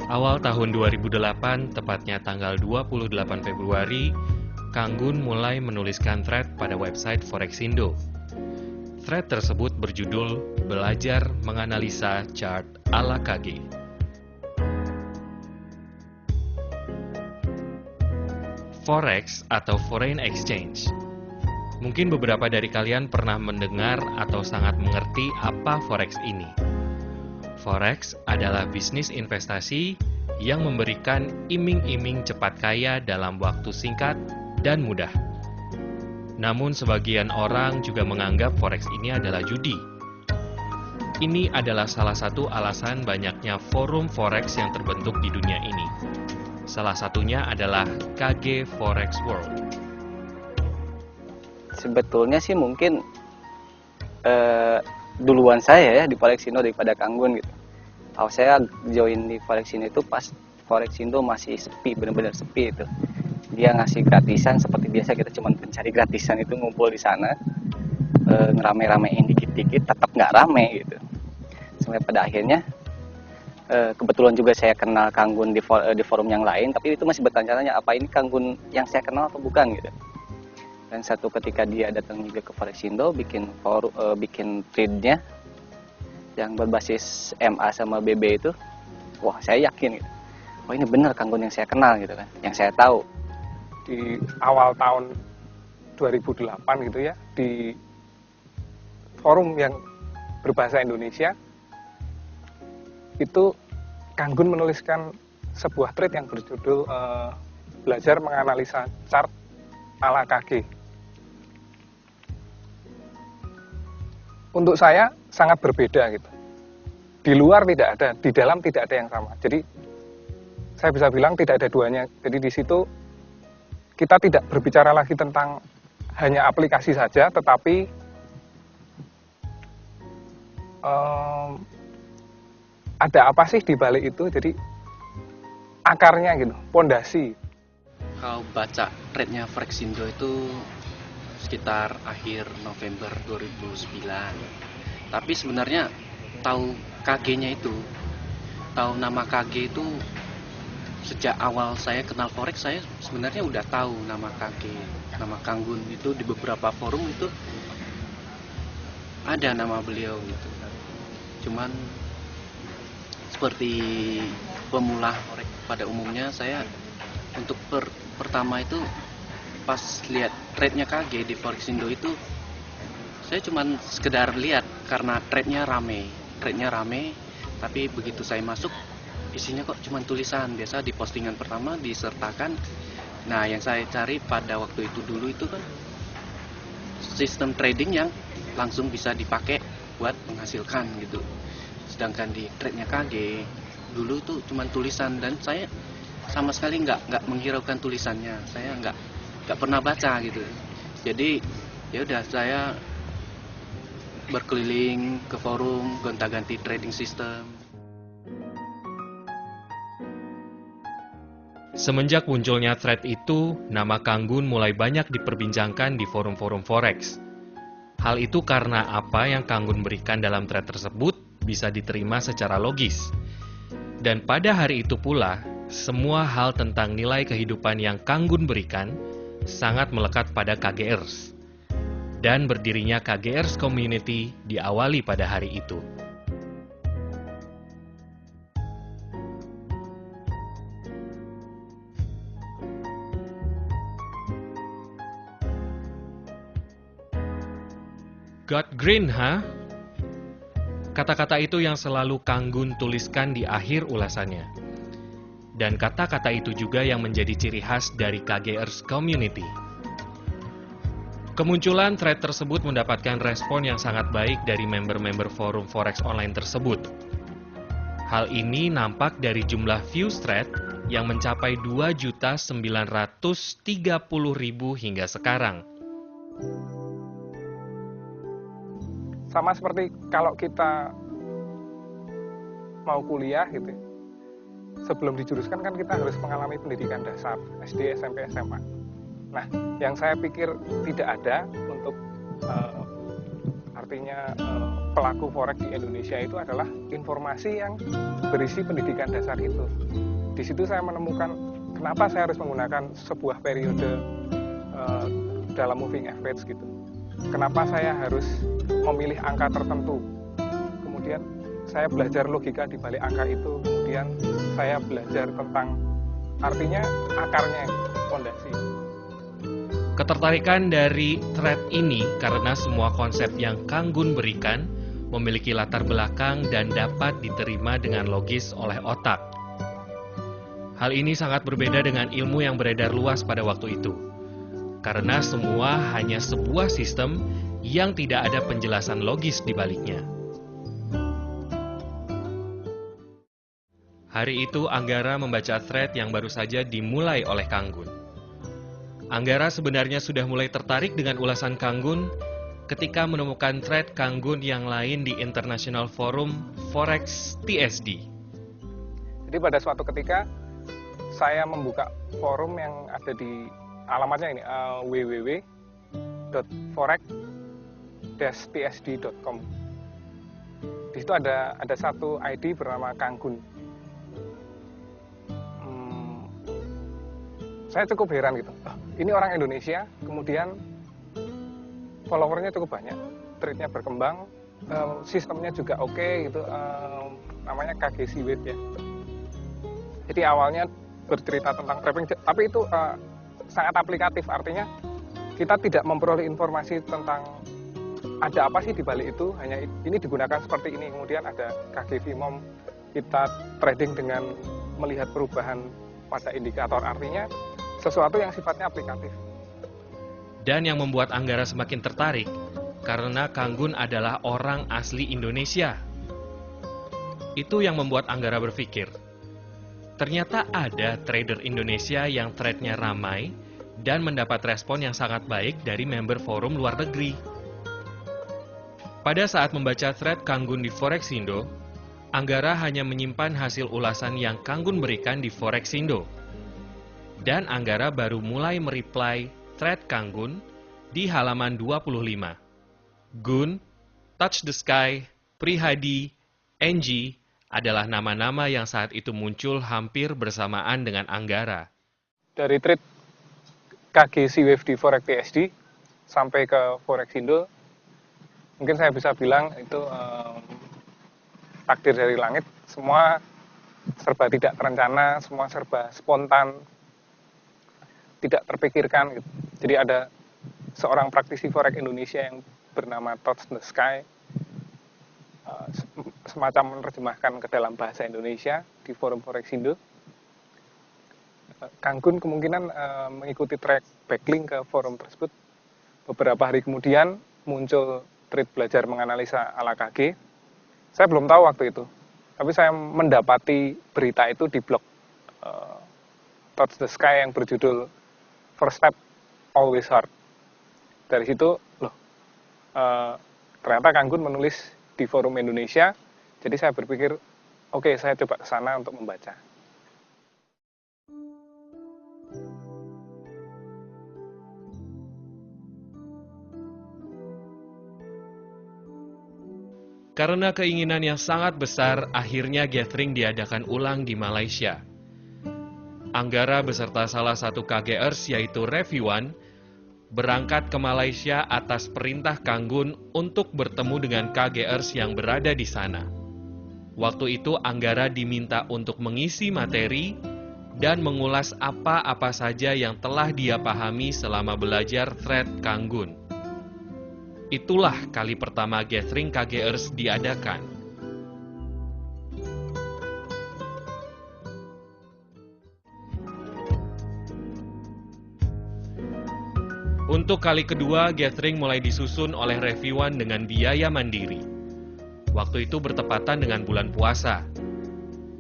Awal tahun 2008, tepatnya tanggal 28 Februari, Kang Gun mulai menuliskan thread pada website Forexindo. Thread tersebut berjudul Belajar Menganalisa Chart ala KG. Forex atau Foreign Exchange. Mungkin beberapa dari kalian pernah mendengar atau sangat mengerti apa Forex ini. Forex adalah bisnis investasi yang memberikan iming-iming cepat kaya dalam waktu singkat dan mudah. Namun sebagian orang juga menganggap Forex ini adalah judi. Ini adalah salah satu alasan banyaknya forum Forex yang terbentuk di dunia ini. Salah satunya adalah KG Forex World. Sebetulnya sih mungkin duluan saya ya di Forexindo daripada Kang Gun gitu. Kalau saya join di Forexindo itu pas Forexindo masih sepi, benar-benar sepi itu. Dia ngasih gratisan seperti biasa, kita cuma pencari gratisan itu ngumpul di sana, ngerame-ramein dikit-dikit, tetap nggak rame gitu. Sampai pada akhirnya kebetulan juga saya kenal Kang Gun di forum yang lain, tapi itu masih bertanya-tanya apa ini Kang Gun yang saya kenal atau bukan gitu. Dan satu ketika dia datang juga ke Forexindo bikin trade-nya yang berbasis MA sama BB itu, wah saya yakin gitu. Wah ini benar Kang Gun yang saya kenal gitu kan, yang saya tahu. Di awal tahun 2008 gitu ya, di forum yang berbahasa Indonesia, itu Kang Gun menuliskan sebuah thread yang berjudul Belajar Menganalisa Chart ala KG. Untuk saya sangat berbeda gitu. Di luar tidak ada, di dalam tidak ada yang sama. Jadi saya bisa bilang tidak ada duanya. Jadi di situ kita tidak berbicara lagi tentang hanya aplikasi saja, tetapi ada apa sih di balik itu? Jadi akarnya gitu, pondasi. Kalau baca threadnya Forexindo itu sekitar akhir November 2009. Tapi sebenarnya tahu KG-nya itu, tahu nama KG itu sejak awal saya kenal Forex, saya sebenarnya udah tahu nama KG, nama Kang Gun itu di beberapa forum itu ada nama beliau gitu. Cuman seperti pemula Forex pada umumnya, saya untuk pertama itu pas lihat trade-nya KG di Forexindo itu, saya cuman sekedar lihat karena trade-nya rame, tapi begitu saya masuk isinya kok cuman tulisan. Biasa di postingan pertama disertakan. Nah, yang saya cari pada waktu itu dulu itu kan sistem trading yang langsung bisa dipakai buat menghasilkan gitu. Sedangkan di trade-nya KG dulu tuh cuman tulisan, dan saya sama sekali nggak menghiraukan tulisannya. Saya nggak pernah baca gitu. Jadi ya udah, saya berkeliling ke forum, gonta-ganti trading system. Semenjak munculnya thread itu, nama Kang Gun mulai banyak diperbincangkan di forum-forum Forex. Hal itu karena apa yang Kang Gun berikan dalam thread tersebut bisa diterima secara logis. Dan pada hari itu pula, semua hal tentang nilai kehidupan yang Kang Gun berikan sangat melekat pada KGers. Dan berdirinya KGers Community diawali pada hari itu. Got green, huh? Kata-kata itu yang selalu Kang Gun tuliskan di akhir ulasannya. Dan kata-kata itu juga yang menjadi ciri khas dari KGers Community. Kemunculan thread tersebut mendapatkan respon yang sangat baik dari member-member forum Forex online tersebut. Hal ini nampak dari jumlah views thread yang mencapai 2.930.000 hingga sekarang. Sama seperti kalau kita mau kuliah gitu, sebelum dijuruskan kan kita harus mengalami pendidikan dasar SD, SMP, SMA. Nah, yang saya pikir tidak ada untuk artinya pelaku forex di Indonesia itu adalah informasi yang berisi pendidikan dasar itu. Di situ saya menemukan kenapa saya harus menggunakan sebuah periode dalam moving average gitu. Kenapa saya harus memilih angka tertentu. Kemudian saya belajar logika di balik angka itu. Kemudian saya belajar tentang artinya akarnya, fondasi. Ketertarikan dari thread ini karena semua konsep yang Kang Gun berikan memiliki latar belakang dan dapat diterima dengan logis oleh otak. Hal ini sangat berbeda dengan ilmu yang beredar luas pada waktu itu, karena semua hanya sebuah sistem yang tidak ada penjelasan logis di baliknya. Hari itu Anggara membaca thread yang baru saja dimulai oleh Kang Gun. Anggara sebenarnya sudah mulai tertarik dengan ulasan Kang Gun ketika menemukan thread Kang Gun yang lain di International Forum Forex TSD. Jadi pada suatu ketika saya membuka forum yang ada di alamatnya ini www.forex-tsd.com. Di situ ada satu ID bernama Kang Gun. Saya cukup heran gitu. Ini orang Indonesia, kemudian followernya cukup banyak, trade-nya berkembang, sistemnya juga oke gitu, namanya KGC Wave ya. Jadi awalnya bercerita tentang trading, tapi itu sangat aplikatif, artinya kita tidak memperoleh informasi tentang ada apa sih di balik itu, hanya ini digunakan seperti ini, kemudian ada KGV MOM, kita trading dengan melihat perubahan pada indikator, artinya sesuatu yang sifatnya aplikatif. Dan yang membuat Anggara semakin tertarik, karena Kang Gun adalah orang asli Indonesia. Itu yang membuat Anggara berpikir, ternyata ada trader Indonesia yang trade-nya ramai dan mendapat respon yang sangat baik dari member forum luar negeri. Pada saat membaca thread Kang Gun di Forexindo, Anggara hanya menyimpan hasil ulasan yang Kang Gun berikan di Forexindo. Dan Anggara baru mulai mereply thread Kang Gun di halaman 25. Gun, Touch the Sky, Prihadi, NG adalah nama-nama yang saat itu muncul hampir bersamaan dengan Anggara. Dari trade KGC Wave di Forex TSD sampai ke Forexindo, mungkin saya bisa bilang itu takdir dari langit. Semua serba tidak terencana, semua serba spontan, tidak terpikirkan gitu. Jadi ada seorang praktisi forex Indonesia yang bernama Touch the Sky, semacam menerjemahkan ke dalam bahasa Indonesia di forum Forexindo. Kang Gun kemungkinan mengikuti track backlink ke forum tersebut. Beberapa hari kemudian muncul thread belajar menganalisa ala KG. Saya belum tahu waktu itu, tapi saya mendapati berita itu di blog Touch the Sky yang berjudul First Step Always Hard. Dari situ, ternyata Kang Gun menulis di forum Indonesia. Jadi saya berpikir, oke, saya coba ke sana untuk membaca. Karena keinginan yang sangat besar, akhirnya gathering diadakan ulang di Malaysia. Anggara beserta salah satu KGers yaitu Reviwan berangkat ke Malaysia atas perintah Kang Gun untuk bertemu dengan KGers yang berada di sana. Waktu itu Anggara diminta untuk mengisi materi dan mengulas apa-apa saja yang telah dia pahami selama belajar thread Kang Gun. Itulah kali pertama gathering KGers diadakan. Untuk kali kedua, gathering mulai disusun oleh Reviwan dengan biaya mandiri. Waktu itu bertepatan dengan bulan puasa.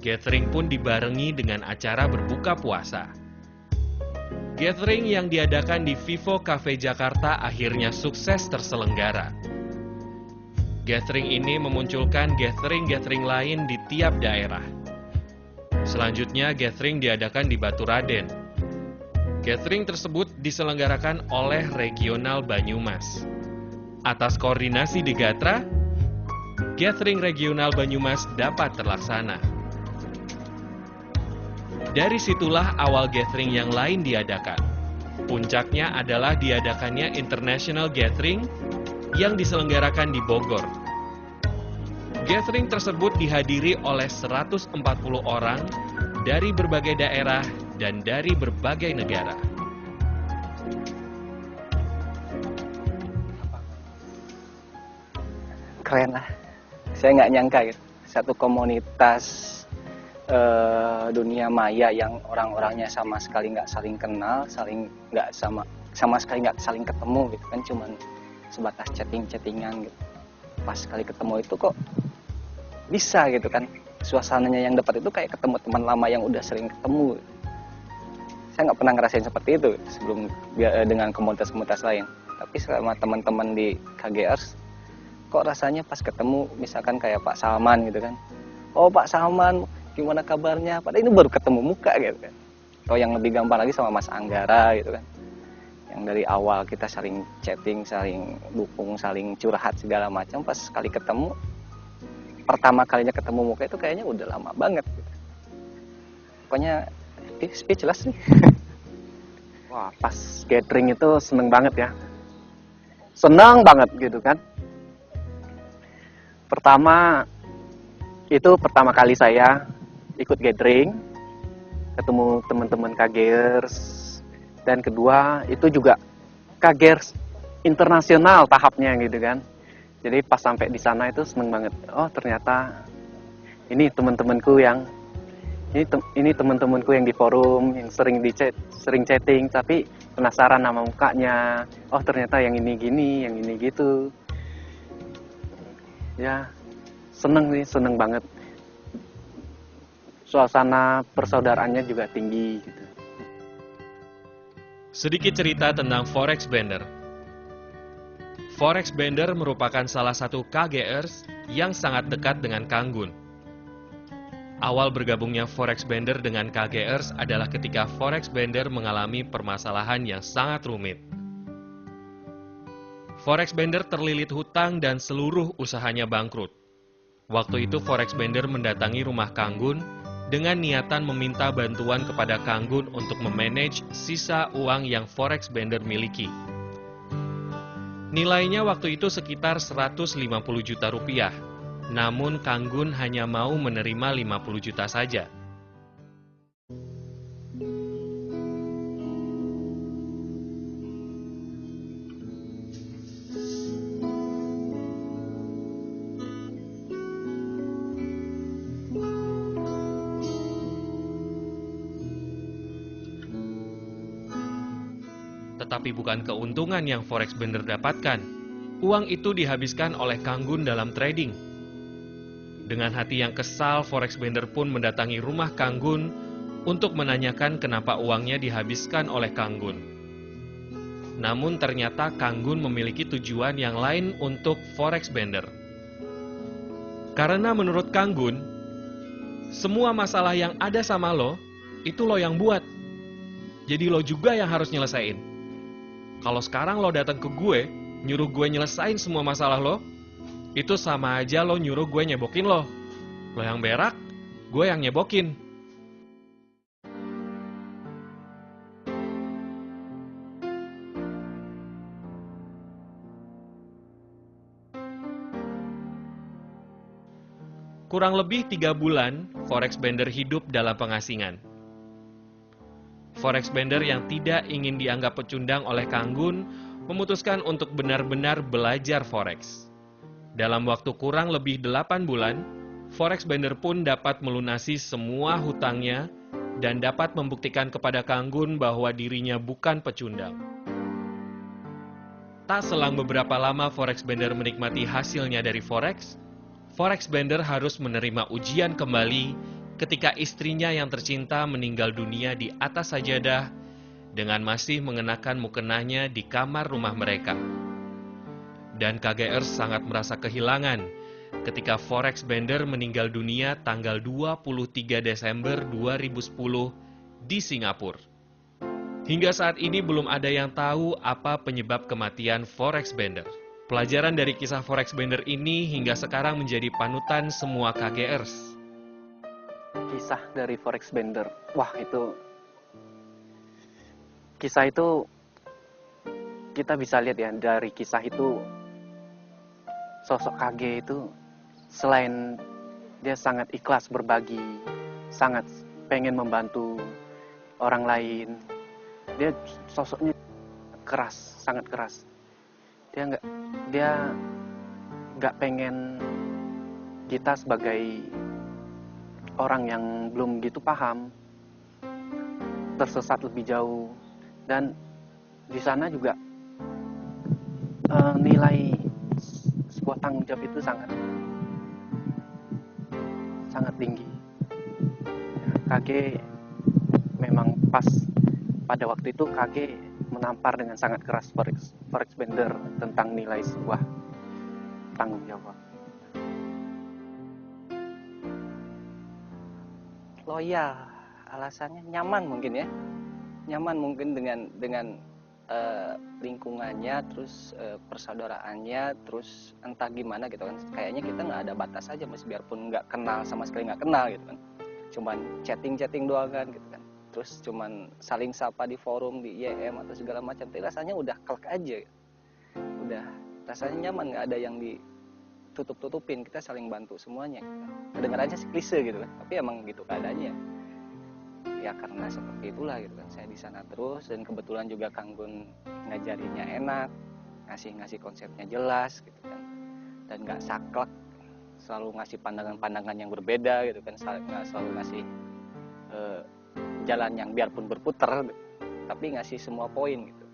Gathering pun dibarengi dengan acara berbuka puasa. Gathering yang diadakan di Vivo Cafe Jakarta akhirnya sukses terselenggara. Gathering ini memunculkan gathering-gathering lain di tiap daerah. Selanjutnya, gathering diadakan di Baturaden. Gathering tersebut diselenggarakan oleh Regional Banyumas. Atas koordinasi di Gatra, gathering regional Banyumas dapat terlaksana. Dari situlah awal gathering yang lain diadakan. Puncaknya adalah diadakannya International Gathering yang diselenggarakan di Bogor. Gathering tersebut dihadiri oleh 140 orang dari berbagai daerah dan dari berbagai negara. Keren lah. Saya nggak nyangka gitu. Satu komunitas dunia maya yang orang-orangnya sama sekali nggak saling kenal, nggak sama sekali nggak saling ketemu gitu kan, cuman sebatas chattingan gitu. Pas sekali ketemu itu kok bisa gitu kan, suasananya yang dapat itu kayak ketemu teman lama yang udah sering ketemu. Saya nggak pernah ngerasain seperti itu sebelum dengan komunitas-komunitas lain. Tapi selama teman-teman di KGRs, kok rasanya pas ketemu misalkan kayak Pak Salman gitu kan, oh Pak Salman gimana kabarnya, padahal ini baru ketemu muka gitu kan. Atau yang lebih gampang lagi sama Mas Anggara gitu kan, yang dari awal kita saling chatting, saling dukung, saling curhat segala macam, pas sekali ketemu, pertama kalinya ketemu muka itu kayaknya udah lama banget gitu. Pokoknya speechless nih. Wah, pas gathering itu seneng banget ya. Seneng banget gitu kan. Pertama kali saya ikut gathering, ketemu teman-teman KGers, dan kedua itu juga KGers internasional tahapnya gitu kan. Jadi pas sampai di sana itu seneng banget. Oh ternyata ini teman-temanku yang di forum yang sering chatting, tapi penasaran nama mukanya. Oh ternyata yang ini gini, yang ini gitu. Ya seneng banget. Suasana persaudaraannya juga tinggi gitu. Sedikit cerita tentang Forex Bender. Forex Bender merupakan salah satu KGRs yang sangat dekat dengan Kanggun. Awal bergabungnya Forex Bender dengan KGRs adalah ketika Forex Bender mengalami permasalahan yang sangat rumit. Forex Bender terlilit hutang dan seluruh usahanya bangkrut. Waktu itu Forex Bender mendatangi rumah Kanggun dengan niatan meminta bantuan kepada Kanggun untuk memanage sisa uang yang Forex Bender miliki. Nilainya waktu itu sekitar 150 juta rupiah, namun Kanggun hanya mau menerima 50 juta saja. Tetapi bukan keuntungan yang Forex Bender dapatkan. Uang itu dihabiskan oleh Kanggun dalam trading. Dengan hati yang kesal, Forex Bender pun mendatangi rumah Kanggun untuk menanyakan kenapa uangnya dihabiskan oleh Kanggun. Namun ternyata Kanggun memiliki tujuan yang lain untuk Forex Bender. Karena menurut Kanggun, semua masalah yang ada sama lo, itu lo yang buat. Jadi lo juga yang harus nyelesain. Kalau sekarang lo datang ke gue, nyuruh gue nyelesain semua masalah lo, itu sama aja lo nyuruh gue nyebokin lo. Lo yang berak, gue yang nyebokin. Kurang lebih 3 bulan, Forex Bender hidup dalam pengasingan. Forex Bender yang tidak ingin dianggap pecundang oleh Kanggun memutuskan untuk benar-benar belajar Forex. Dalam waktu kurang lebih 8 bulan, Forex Bender pun dapat melunasi semua hutangnya dan dapat membuktikan kepada Kanggun bahwa dirinya bukan pecundang. Tak selang beberapa lama Forex Bender menikmati hasilnya dari Forex, Forex Bender harus menerima ujian kembali ketika istrinya yang tercinta meninggal dunia di atas sajadah dengan masih mengenakan mukenahnya di kamar rumah mereka. Dan KGR sangat merasa kehilangan ketika Forex Bender meninggal dunia tanggal 23 Desember 2010 di Singapura. Hingga saat ini belum ada yang tahu apa penyebab kematian Forex Bender. Pelajaran dari kisah Forex Bender ini hingga sekarang menjadi panutan semua KGers. Kisah dari Forex Bender. Wah, kisah itu kita bisa lihat ya, dari kisah itu sosok KG itu selain dia sangat ikhlas berbagi, sangat pengen membantu orang lain, dia sosoknya keras, sangat keras. Dia nggak pengen kita sebagai orang yang belum gitu paham tersesat lebih jauh. Dan di sana juga nilai sebuah tanggung jawab itu sangat tinggi. KG memang pas pada waktu itu KG menampar dengan sangat keras Forex Bender tentang nilai sebuah tanggung jawab. Loyal, alasannya nyaman mungkin ya, nyaman mungkin dengan lingkungannya, terus persaudaraannya, terus entah gimana gitu kan, kayaknya kita nggak ada batas aja mas, biarpun nggak kenal sama sekali, nggak kenal gitu kan, cuman chatting doang kan gitu kan, terus cuman saling sapa di forum, di IM atau segala macam, tapi rasanya udah klek aja gitu. Udah rasanya nyaman, nggak ada yang ditutup-tutupin, kita saling bantu semuanya gitu. Kedengarannya sih klise gitu kan, tapi emang gitu keadaannya ya, karena seperti itulah gitu kan. Saya di sana terus, dan kebetulan juga Kang Gun ngajarinnya enak, ngasih konsepnya jelas gitu kan, dan nggak saklek, selalu ngasih pandangan-pandangan yang berbeda gitu kan, nggak selalu ngasih jalan yang biarpun berputar tapi ngasih semua poin gitu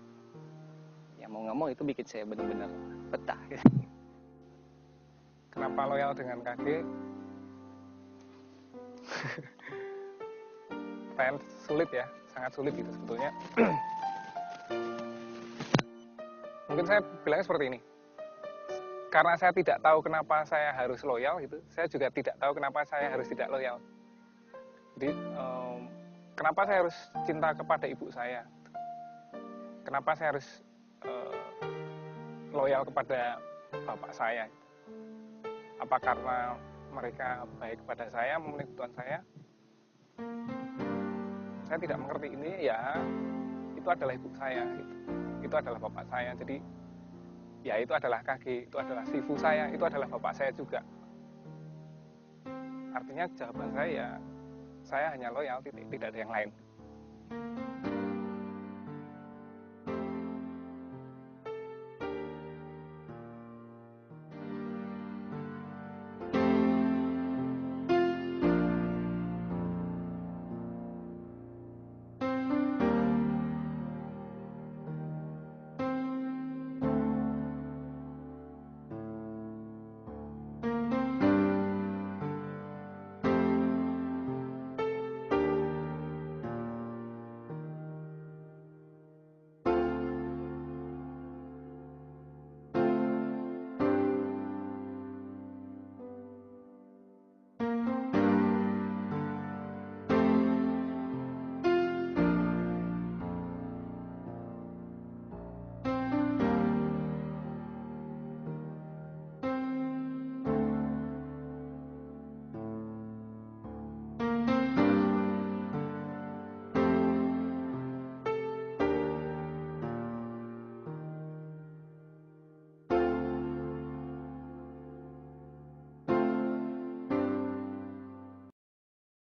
ya. Mau nggak mau itu bikin saya benar-benar betah gitu. Kenapa loyal dengan KG? Pertanyaan sulit ya, sangat sulit gitu sebetulnya. Mungkin saya bilangnya seperti ini. Karena saya tidak tahu kenapa saya harus loyal gitu, saya juga tidak tahu kenapa saya harus tidak loyal. Jadi kenapa saya harus cinta kepada ibu saya? Kenapa saya harus loyal kepada bapak saya? Apa karena mereka baik kepada saya, memenuhi kebutuhan saya? Saya tidak mengerti. Ini ya, itu adalah ibu saya gitu. Itu adalah bapak saya. Jadi ya itu adalah KG, itu adalah sifu saya, itu adalah bapak saya juga. Artinya jawaban saya hanya loyal, tidak ada yang lain.